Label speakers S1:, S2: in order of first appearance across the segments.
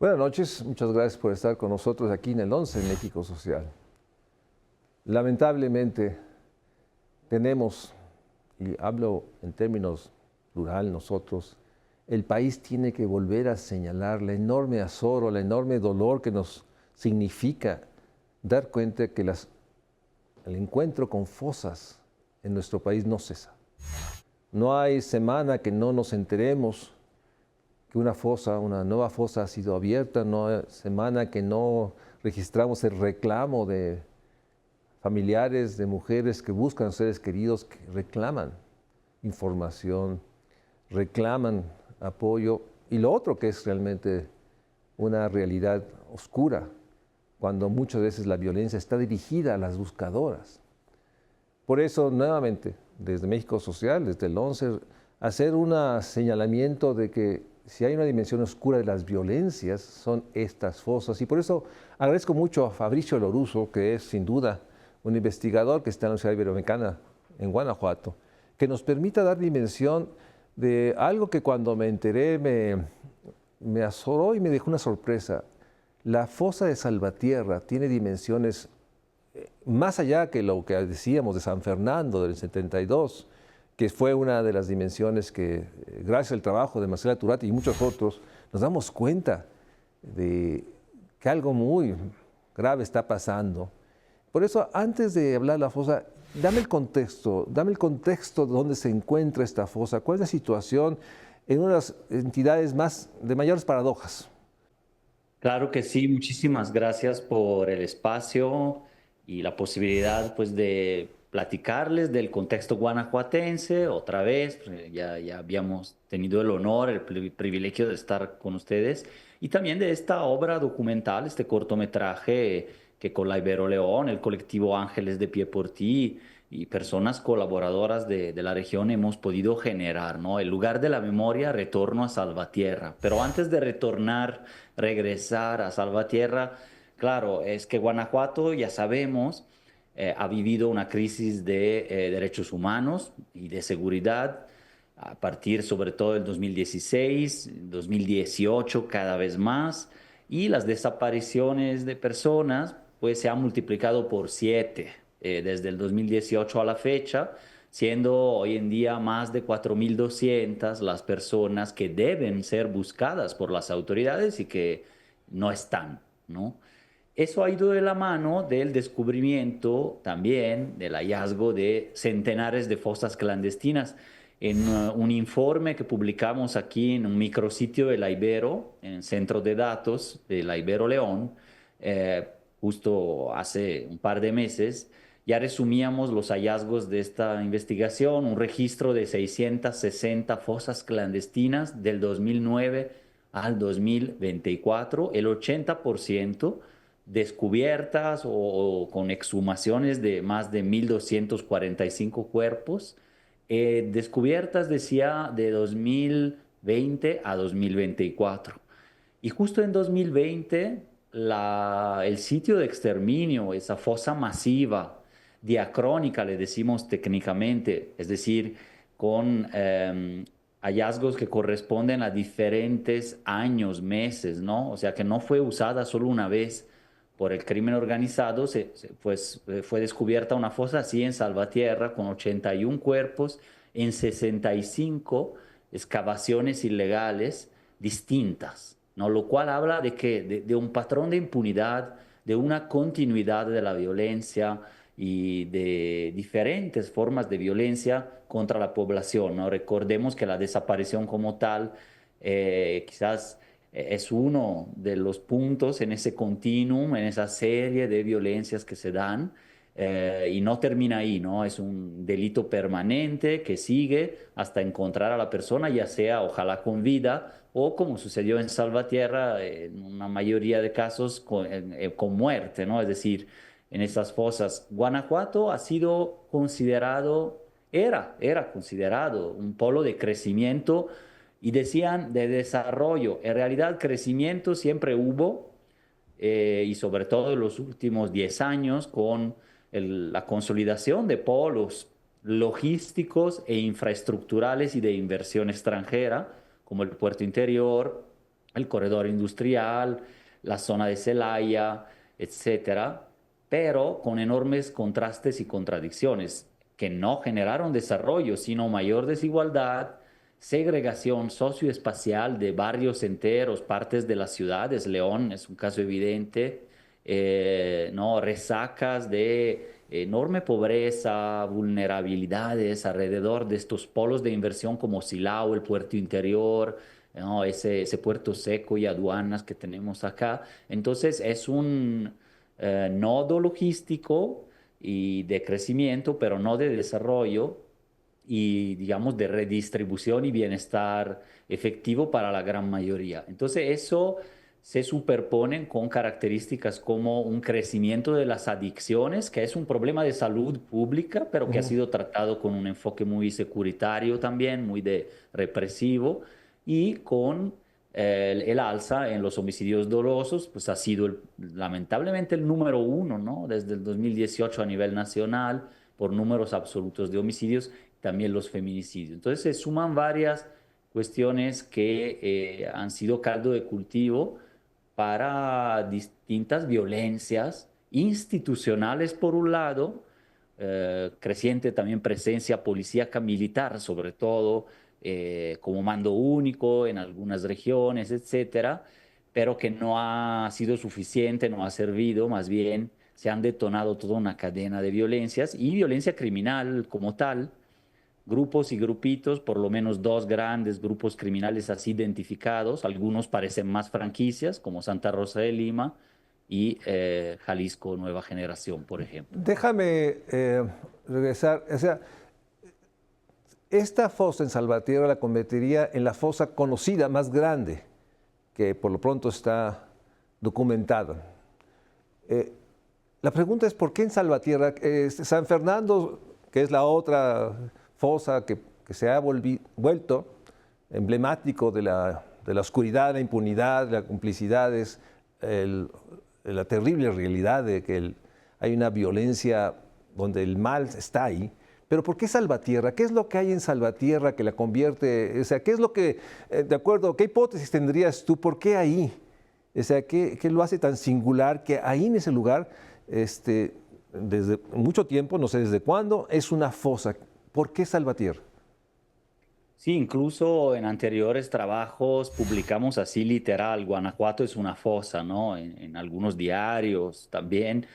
S1: Buenas noches, muchas gracias por estar con nosotros aquí en el 11 México Social. Lamentablemente tenemos, y hablo en términos plural nosotros, el país tiene que volver a señalar la enorme azoro, el enorme dolor que nos significa dar cuenta que el encuentro con fosas en nuestro país no cesa. No hay semana que no nos enteremos que una nueva fosa ha sido abierta, no hay semana que no registramos el reclamo de familiares, de mujeres que buscan seres queridos, que reclaman información, reclaman apoyo. Y lo otro que es realmente una realidad oscura, cuando muchas veces la violencia está dirigida a las buscadoras. Por eso, nuevamente, desde México Social, desde el 11, hacer un señalamiento de que si hay una dimensión oscura de las violencias, son estas fosas. Y por eso agradezco mucho a Fabricio Loruso, que es sin duda un investigador que está en la Universidad Iberoamericana en Guanajuato, que nos permita dar dimensión de algo que cuando me enteré me azoró y me dejó una sorpresa. La fosa de Salvatierra tiene dimensiones más allá que lo que decíamos de San Fernando del 72, que fue una de las dimensiones que, gracias al trabajo de Marcela Turati y muchos otros, nos damos cuenta de que algo muy grave está pasando. Por eso, antes de hablar de la fosa, dame el contexto de dónde se encuentra esta fosa, cuál es la situación en una de las entidades de mayores paradojas.
S2: Claro que sí, muchísimas gracias por el espacio y la posibilidad pues de platicarles del contexto guanajuatense otra vez. Ya habíamos tenido el honor, el privilegio de estar con ustedes y también de esta obra documental, este cortometraje que con la Ibero León, el colectivo Ángeles de Pie por Ti y personas colaboradoras de la región hemos podido generar, ¿no? El lugar de la memoria, retorno a Salvatierra. Pero antes de regresar a Salvatierra, claro, es que Guanajuato, ya sabemos, ha vivido una crisis de derechos humanos y de seguridad a partir sobre todo del 2016, 2018 cada vez más, y las desapariciones de personas pues se han multiplicado por 7 desde el 2018 a la fecha, siendo hoy en día más de 4.200 las personas que deben ser buscadas por las autoridades y que no están, ¿no? Eso ha ido de la mano del descubrimiento también, del hallazgo de centenares de fosas clandestinas. En un informe que publicamos aquí en un micrositio de la Ibero, en el centro de datos de la Ibero León, eh, justo hace un par de meses, ya resumíamos los hallazgos de esta investigación, un registro de 660 fosas clandestinas del 2009 al 2024, el 80% descubiertas o con exhumaciones de más de 1.245 cuerpos, descubiertas, decía, de 2020 a 2024. Y justo en 2020, el sitio de exterminio, esa fosa masiva, diacrónica, le decimos técnicamente, es decir, con hallazgos que corresponden a diferentes años, meses, ¿no? O sea, que no fue usada solo una vez por el crimen organizado, pues, fue descubierta una fosa así en Salvatierra con 81 cuerpos en 65 excavaciones ilegales distintas, ¿no? Lo cual habla de que de un patrón de impunidad, de una continuidad de la violencia y de diferentes formas de violencia contra la población, ¿no? Recordemos que la desaparición como tal quizás es uno de los puntos en ese continuum, en esa serie de violencias que se dan, y no termina ahí, ¿no? Es un delito permanente que sigue hasta encontrar a la persona, ya sea ojalá con vida o como sucedió en Salvatierra, en una mayoría de casos con muerte, ¿no? Es decir, en esas fosas. Guanajuato ha sido considerado, era considerado un polo de crecimiento y decían de desarrollo. En realidad, crecimiento siempre hubo, y sobre todo en los últimos 10 años con la consolidación de polos logísticos e infraestructurales y de inversión extranjera, como el puerto interior, el corredor industrial, la zona de Celaya, etcétera, pero con enormes contrastes y contradicciones que no generaron desarrollo, sino mayor desigualdad, segregación socioespacial de barrios enteros, partes de las ciudades. León es un caso evidente, ¿no? Resacas de enorme pobreza, vulnerabilidades alrededor de estos polos de inversión como Silao, el puerto interior, ¿no? Ese puerto seco y aduanas que tenemos acá. Entonces es un nodo logístico y de crecimiento, pero no de desarrollo y, digamos, de redistribución y bienestar efectivo para la gran mayoría. Entonces, eso se superponen con características como un crecimiento de las adicciones, que es un problema de salud pública, pero que ha
S1: Ujú.
S2: sido tratado con un enfoque muy securitario también, muy de represivo, y con el alza en los homicidios dolosos, pues ha sido lamentablemente el número uno, ¿no? Desde el 2018 a nivel nacional, por números absolutos de homicidios, también los feminicidios. Entonces se suman varias cuestiones que han sido caldo de cultivo para distintas violencias institucionales por un lado, creciente también presencia policíaca militar, sobre todo como mando único en algunas regiones, etcétera, pero que no ha sido suficiente, no ha servido, más bien se han detonado toda una cadena de violencias y violencia criminal como tal, grupos y grupitos, por lo menos dos grandes grupos criminales así identificados, algunos parecen más franquicias, como Santa Rosa de Lima y Jalisco Nueva Generación, por ejemplo.
S1: Déjame regresar. O sea, esta fosa en Salvatierra la convertiría en la fosa conocida más grande, que por lo pronto está documentada. Eh, la pregunta es, ¿por qué en Salvatierra? San Fernando, que es la otra fosa que se ha vuelto emblemático de la oscuridad, la impunidad, la complicidad, es la terrible realidad de que hay una violencia donde el mal está ahí. Pero ¿por qué Salvatierra? ¿Qué es lo que hay en Salvatierra que la convierte? O sea, ¿qué es lo que, de acuerdo, qué hipótesis tendrías tú? ¿Por qué ahí? O sea, ¿qué lo hace tan singular que ahí en ese lugar, desde mucho tiempo, no sé desde cuándo, es una fosa? ¿Por qué Salvatierra?
S2: Sí, incluso en anteriores trabajos publicamos así literal, Guanajuato es una fosa, ¿no? En algunos diarios también,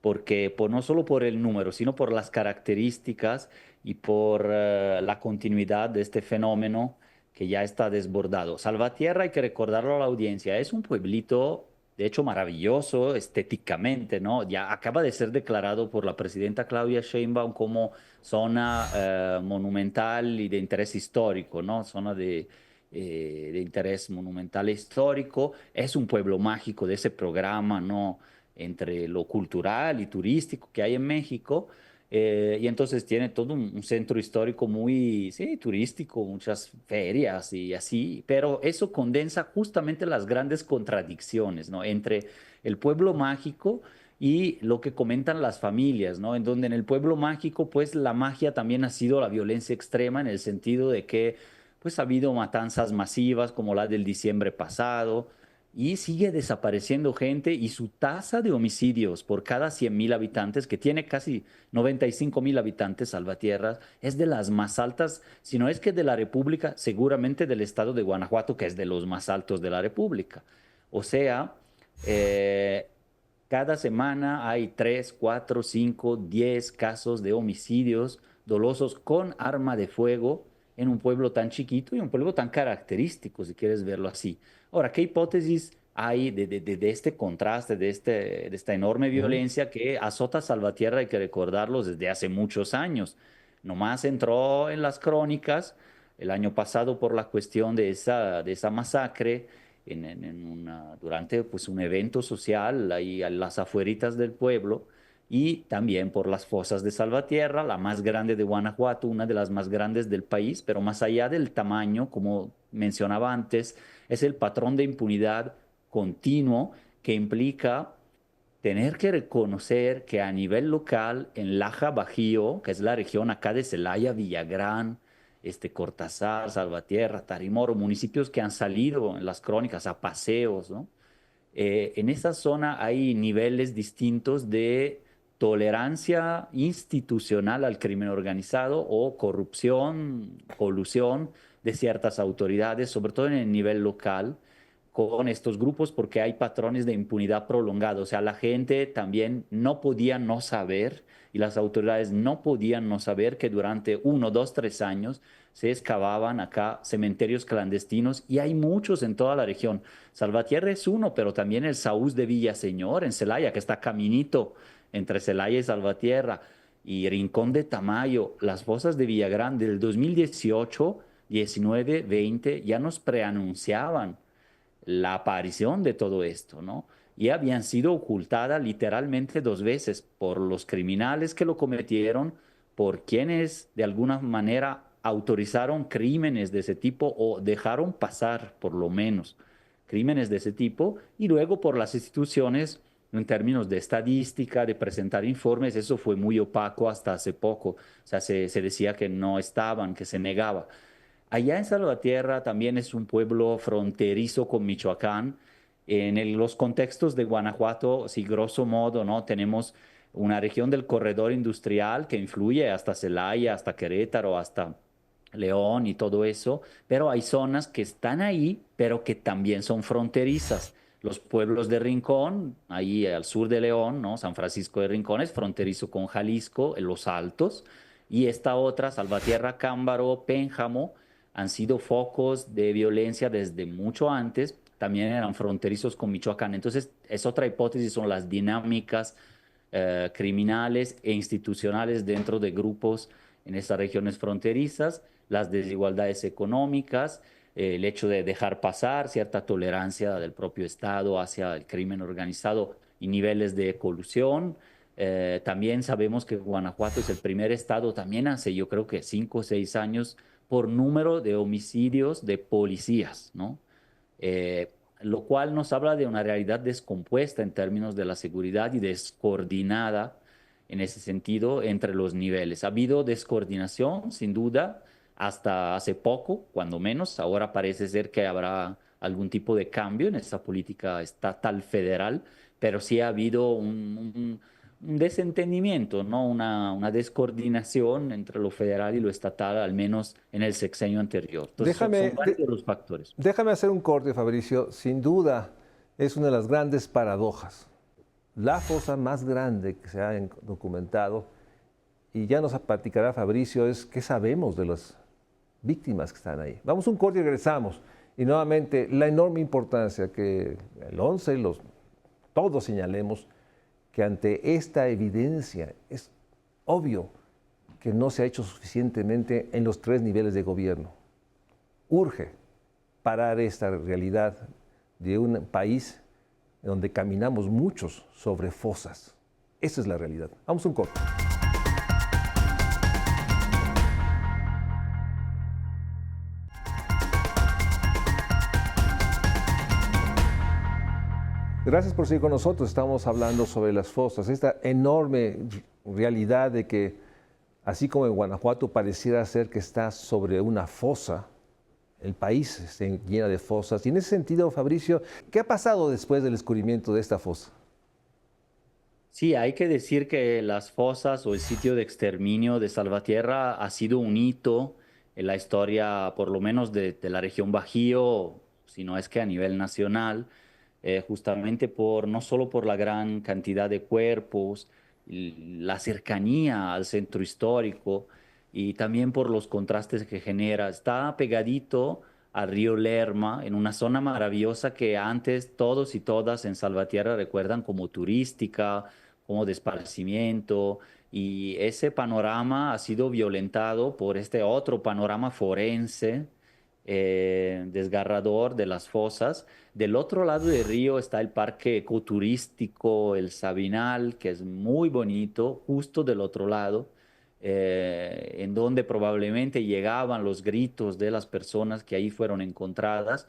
S2: porque no solo por el número, sino por las características y por la continuidad de este fenómeno que ya está desbordado. Salvatierra, hay que recordarlo a la audiencia, es un pueblito, de hecho, maravilloso estéticamente, ¿no? Ya acaba de ser declarado por la presidenta Claudia Sheinbaum como zona monumental y de interés histórico, ¿no? Zona de interés monumental e histórico. Es un pueblo mágico de ese programa, ¿no? Entre lo cultural y turístico que hay en México. Y entonces tiene todo un centro histórico muy, sí, turístico, muchas ferias y así, pero eso condensa justamente las grandes contradicciones, ¿no? Entre el pueblo mágico y lo que comentan las familias, ¿no? En donde en el pueblo mágico, pues la magia también ha sido la violencia extrema en el sentido de que, pues ha habido matanzas masivas como la del diciembre pasado y sigue desapareciendo gente y su tasa de homicidios por cada 100.000 habitantes, que tiene casi 95.000 habitantes Salvatierra, es de las más altas, si no es que de la República, seguramente del estado de Guanajuato, que es de los más altos de la República. O sea, eh, cada semana hay 3, 4, 5, 10 casos de homicidios dolosos con arma de fuego en un pueblo tan chiquito y un pueblo tan característico, si quieres verlo así. Ahora, ¿qué hipótesis hay de este contraste, de esta enorme
S1: Ujú.
S2: violencia que azota Salvatierra? Hay que recordarlo desde hace muchos años. Nomás entró en las crónicas el año pasado por la cuestión de esa masacre durante pues, un evento social ahí a las afueritas del pueblo y también por las fosas de Salvatierra, la más grande de Guanajuato, una de las más grandes del país, pero más allá del tamaño, como mencionaba antes, es el patrón de impunidad continuo que implica tener que reconocer que a nivel local, en Laja Bajío, que es la región acá de Celaya, Villagrán, Cortázar, Salvatierra, Tarimoro, municipios que han salido en las crónicas a paseos, ¿no? En esa zona hay niveles distintos de tolerancia institucional al crimen organizado o corrupción, colusión de ciertas autoridades, sobre todo en el nivel local, con estos grupos porque hay patrones de impunidad prolongada. O sea, la gente también no podía no saber y las autoridades no podían no saber que durante 1, 2, 3 años se excavaban acá cementerios clandestinos y hay muchos en toda la región. Salvatierra es uno, pero también el Saúz de Villaseñor en Celaya, que está caminito entre Celaya y Salvatierra, y Rincón de Tamayo, las fosas de Villagrán del 2018, 19, 20, ya nos preanunciaban la aparición de todo esto, ¿no? Y habían sido ocultadas literalmente 2 veces por los criminales que lo cometieron, por quienes de alguna manera autorizaron crímenes de ese tipo o dejaron pasar, por lo menos, crímenes de ese tipo, y luego por las instituciones en términos de estadística, de presentar informes, eso fue muy opaco hasta hace poco. O sea, se decía que no estaban, que se negaba. Allá en Salvatierra también es un pueblo fronterizo con Michoacán. Los contextos de Guanajuato, sí, grosso modo, ¿no? Tenemos una región del corredor industrial que influye hasta Celaya, hasta Querétaro, hasta León y todo eso, pero hay zonas que están ahí, pero que también son fronterizas. Los pueblos de Rincón, ahí al sur de León, ¿no? San Francisco de Rincón es fronterizo con Jalisco, en los Altos, y esta otra, Salvatierra, Cámbaro, Pénjamo, han sido focos de violencia desde mucho antes, también eran fronterizos con Michoacán. Entonces, es otra hipótesis, son las dinámicas criminales e institucionales dentro de grupos en estas regiones fronterizas, las desigualdades económicas, el hecho de dejar pasar cierta tolerancia del propio Estado hacia el crimen organizado y niveles de colusión. También sabemos que Guanajuato es el primer estado, también hace yo creo que 5 o 6 años, por número de homicidios de policías, ¿no? Lo cual nos habla de una realidad descompuesta en términos de la seguridad y descoordinada en ese sentido entre los niveles. Ha habido descoordinación, sin duda, hasta hace poco, cuando menos. Ahora parece ser que habrá algún tipo de cambio en esa política estatal federal, pero sí ha habido un desentendimiento, ¿no? Una descoordinación entre lo federal y lo estatal, al menos en el sexenio anterior. Entonces, son
S1: Déjame,
S2: varios los factores.
S1: déjame hacer un corte, Fabricio. Sin duda, es una de las grandes paradojas. La fosa más grande que se ha documentado, y ya nos platicará Fabricio, es qué sabemos de las víctimas que están ahí. Vamos a un corte y regresamos. Y nuevamente, la enorme importancia que el 11, todos señalemos que ante esta evidencia es obvio que no se ha hecho suficientemente en los 3 niveles de gobierno. Urge parar esta realidad de un país donde caminamos muchos sobre fosas. Esa es la realidad. Vamos a un corte. Gracias por seguir con nosotros. Estamos hablando sobre las fosas, esta enorme realidad de que, así como en Guanajuato pareciera ser que está sobre una fosa, el país se llena de fosas. Y en ese sentido, Fabricio, ¿qué ha pasado después del descubrimiento de esta fosa?
S2: Sí, hay que decir que las fosas o el sitio de exterminio de Salvatierra ha sido un hito en la historia, por lo menos de la región Bajío, si no es que a nivel nacional, justamente por no solo por la gran cantidad de cuerpos, la cercanía al centro histórico y también por los contrastes que genera. Está pegadito al río Lerma, en una zona maravillosa que antes todos y todas en Salvatierra recuerdan como turística, como de esparcimiento, y ese panorama ha sido violentado por este otro panorama forense desgarrador de las fosas. Del otro lado del río está el parque ecoturístico, el Sabinal, que es muy bonito, justo del otro lado, en donde probablemente llegaban los gritos de las personas que ahí fueron encontradas.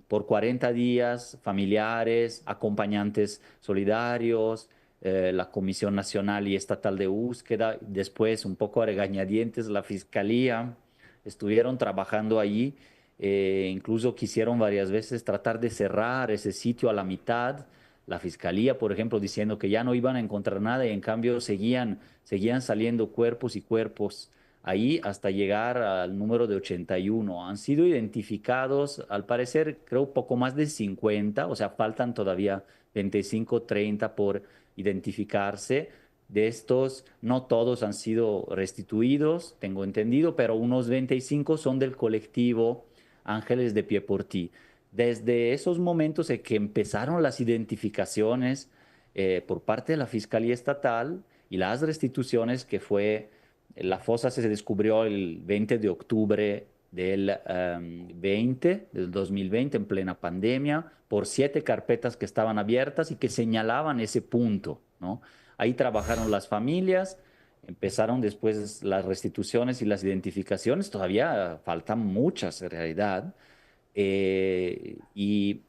S2: Por 40 días, familiares, acompañantes solidarios, la Comisión Nacional y Estatal de Búsqueda, después un poco a regañadientes la Fiscalía, estuvieron trabajando allí, incluso quisieron varias veces tratar de cerrar ese sitio a la mitad, la Fiscalía, por ejemplo, diciendo que ya no iban a encontrar nada y en cambio seguían saliendo cuerpos y cuerpos ahí hasta llegar al número de 81. Han sido identificados, al parecer, creo poco más de 50, o sea, faltan todavía 25, 30 por identificarse. De estos, no todos han sido restituidos, tengo entendido, pero unos 25 son del colectivo Ángeles de Pie por Ti. Desde esos momentos en que empezaron las identificaciones por parte de la Fiscalía Estatal y las restituciones, que fue, la fosa se descubrió el 20 de octubre del 2020, en plena pandemia, por 7 carpetas que estaban abiertas y que señalaban ese punto, ¿no? Ahí trabajaron las familias, empezaron después las restituciones y las identificaciones, todavía faltan muchas en realidad. Y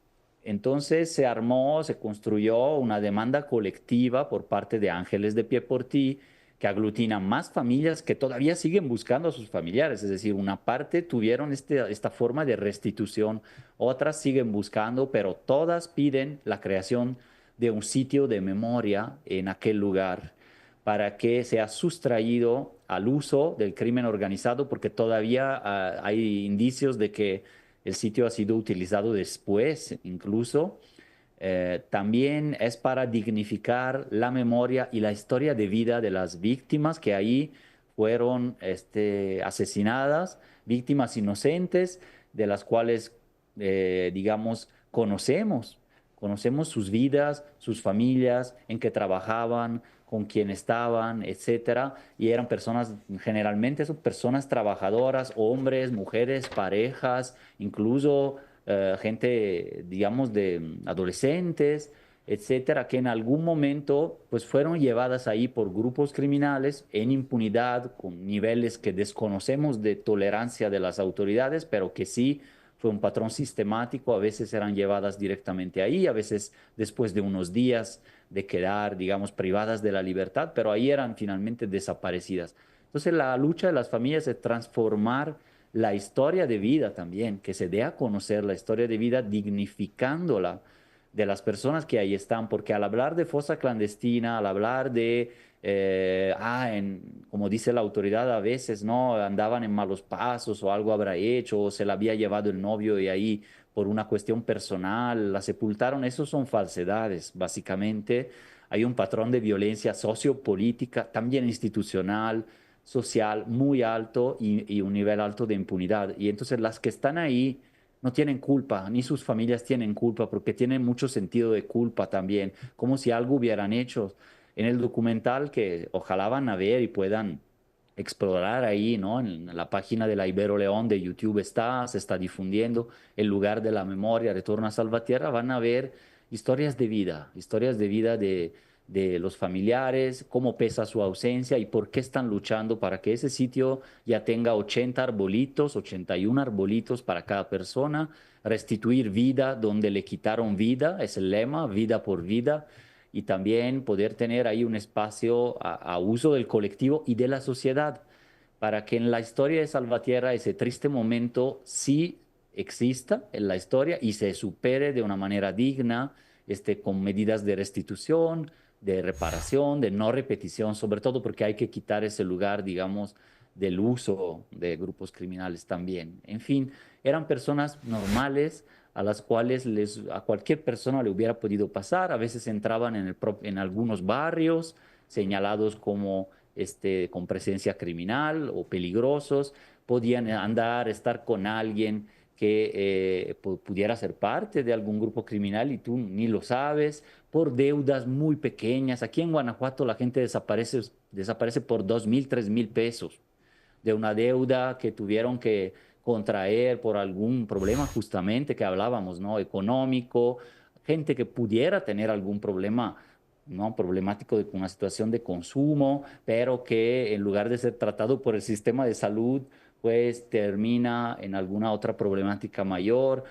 S2: entonces se armó, se construyó una demanda colectiva por parte de Ángeles de Pie por Ti, que aglutina más familias que todavía siguen buscando a sus familiares. Es decir, una parte tuvieron esta forma de restitución, otras siguen buscando, pero todas piden la creación de un sitio de memoria en aquel lugar para que sea sustraído al uso del crimen organizado, porque todavía hay indicios de que el sitio ha sido utilizado después, incluso. También es para dignificar la memoria y la historia de vida de las víctimas que ahí fueron asesinadas, víctimas inocentes, de las cuales, digamos, conocemos sus vidas, sus familias, en qué trabajaban, con quién estaban, etcétera, y eran personas, generalmente son personas trabajadoras, hombres, mujeres, parejas, incluso gente, digamos, de adolescentes, etcétera, que en algún momento pues fueron llevadas ahí por grupos criminales en impunidad, con niveles que desconocemos de tolerancia de las autoridades, pero que sí fue un patrón sistemático. A veces eran llevadas directamente ahí, a veces después de unos días de quedar, digamos, privadas de la libertad, pero ahí eran finalmente desaparecidas. Entonces la lucha de las familias es transformar la historia de vida también, que se dé a conocer la historia de vida dignificándola de las personas que ahí están, porque al hablar de fosa clandestina, al hablar de, como dice la autoridad a veces, ¿no? Andaban en malos pasos o algo habrá hecho, o se la había llevado el novio y ahí por una cuestión personal la sepultaron, eso son falsedades, básicamente. Hay un patrón de violencia sociopolítica, también institucional, social muy alto y un nivel alto de impunidad. Y entonces las que están ahí no tienen culpa, ni sus familias tienen culpa, porque tienen mucho sentido de culpa también, como si algo hubieran hecho. En el documental, que ojalá van a ver y puedan explorar ahí, ¿no? En la página de la Ibero León de YouTube se está difundiendo el lugar de la memoria, Retorno a Salvatierra, van a ver historias de vida de los familiares, cómo pesa su ausencia y por qué están luchando para que ese sitio ya tenga 80 arbolitos, 81 arbolitos para cada persona, restituir vida donde le quitaron vida, es el lema, vida por vida, y también poder tener ahí un espacio a uso del colectivo y de la sociedad, para que en la historia de Salvatierra ese triste momento sí exista en la historia y se supere de una manera digna, con medidas de restitución, de reparación, de no repetición, sobre todo porque hay que quitar ese lugar, digamos, del uso de grupos criminales también. En fin, eran personas normales a las cuales a cualquier persona le hubiera podido pasar. A veces entraban en algunos barrios señalados como con presencia criminal o peligrosos, podían andar, estar con alguien que pudiera ser parte de algún grupo criminal y tú ni lo sabes, por deudas muy pequeñas. Aquí en Guanajuato la gente desaparece por 2.000, 3.000 pesos de una deuda que tuvieron que contraer por algún problema justamente que hablábamos, ¿no? Económico, gente que pudiera tener algún problema, ¿no? Problemático de una situación de consumo, pero que en lugar de ser tratado por el sistema de salud, pues termina en alguna otra problemática mayor.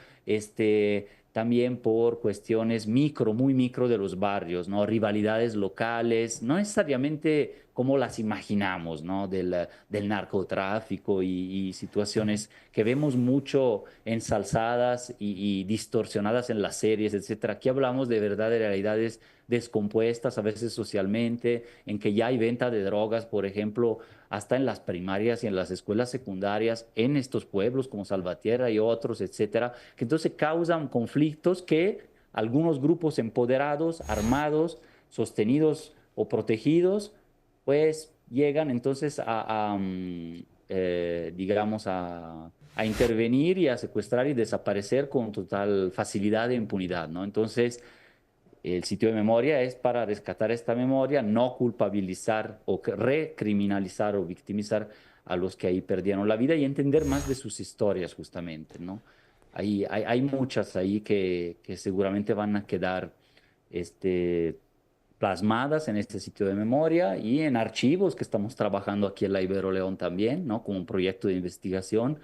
S2: también por cuestiones micro, muy micro de los barrios, ¿no? Rivalidades locales, no necesariamente como las imaginamos, ¿no? Del narcotráfico y situaciones que vemos mucho ensalzadas y distorsionadas en las series, etcétera. Aquí hablamos de verdad de realidades descompuestas, a veces socialmente, en que ya hay venta de drogas, por ejemplo, hasta en las primarias y en las escuelas secundarias, en estos pueblos como Salvatierra y otros, etcétera, que entonces causan conflictos que algunos grupos empoderados, armados, sostenidos o protegidos, pues llegan entonces digamos, a intervenir y a secuestrar y desaparecer con total facilidad e impunidad, ¿no? Entonces, el sitio de memoria es para rescatar esta memoria, no culpabilizar o recriminalizar o victimizar a los que ahí perdieron la vida y entender más de sus historias justamente, ¿no? Hay muchas ahí que seguramente van a quedar este, plasmadas en este sitio de memoria y en archivos que estamos trabajando aquí en la Ibero León también, ¿no? Como un proyecto de investigación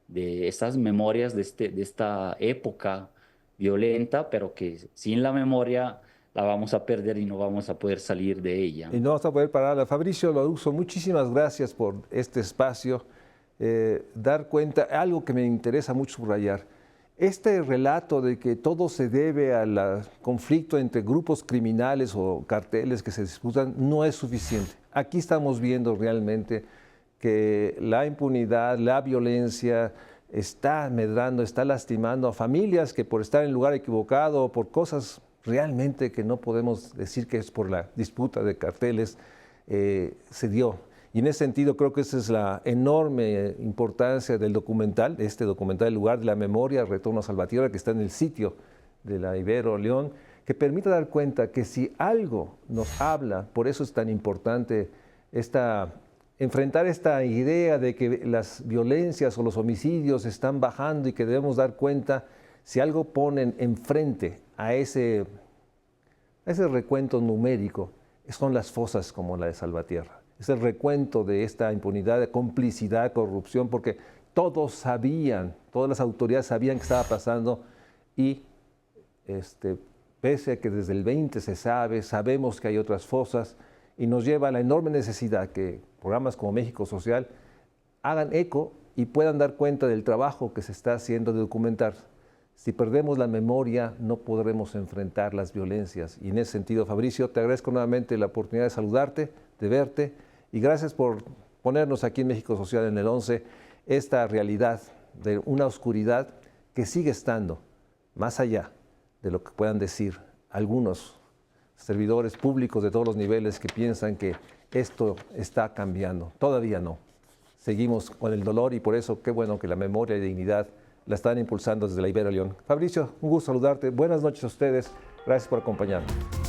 S2: de esas memorias de esta época violenta, pero que sin la memoria la vamos a perder y no vamos a poder salir de ella.
S1: Y no vamos a poder pararla. Fabricio Lorusso, muchísimas gracias por este espacio. Dar cuenta, algo que me interesa mucho subrayar, este relato de que todo se debe al conflicto entre grupos criminales o carteles que se disputan no es suficiente. Aquí estamos viendo realmente que la impunidad, la violencia está medrando, está lastimando a familias que por estar en el lugar equivocado o por cosas realmente que no podemos decir que es por la disputa de carteles, se dio. Y en ese sentido creo que esa es la enorme importancia del documental, este documental, El lugar de la memoria, Retorno a Salvatierra, que está en el sitio de la Ibero León, que permite dar cuenta que si algo nos habla, por eso es tan importante enfrentar esta idea de que las violencias o los homicidios están bajando y que debemos dar cuenta, si algo ponen enfrente a ese recuento numérico, son las fosas como la de Salvatierra. Es el recuento de esta impunidad, de complicidad, corrupción, porque todos sabían, todas las autoridades sabían qué estaba pasando y pese a que desde el 20 se sabe, sabemos que hay otras fosas y nos lleva a la enorme necesidad que programas como México Social hagan eco y puedan dar cuenta del trabajo que se está haciendo de documentar. Si perdemos la memoria, no podremos enfrentar las violencias. Y en ese sentido, Fabricio, te agradezco nuevamente la oportunidad de saludarte, de verte, y gracias por ponernos aquí en México Social en el 11 esta realidad de una oscuridad que sigue estando más allá de lo que puedan decir algunos servidores públicos de todos los niveles que piensan que esto está cambiando. Todavía no. Seguimos con el dolor y por eso qué bueno que la memoria y dignidad la están impulsando desde la Ibero León. Fabricio, un gusto saludarte. Buenas noches a ustedes. Gracias por acompañarnos.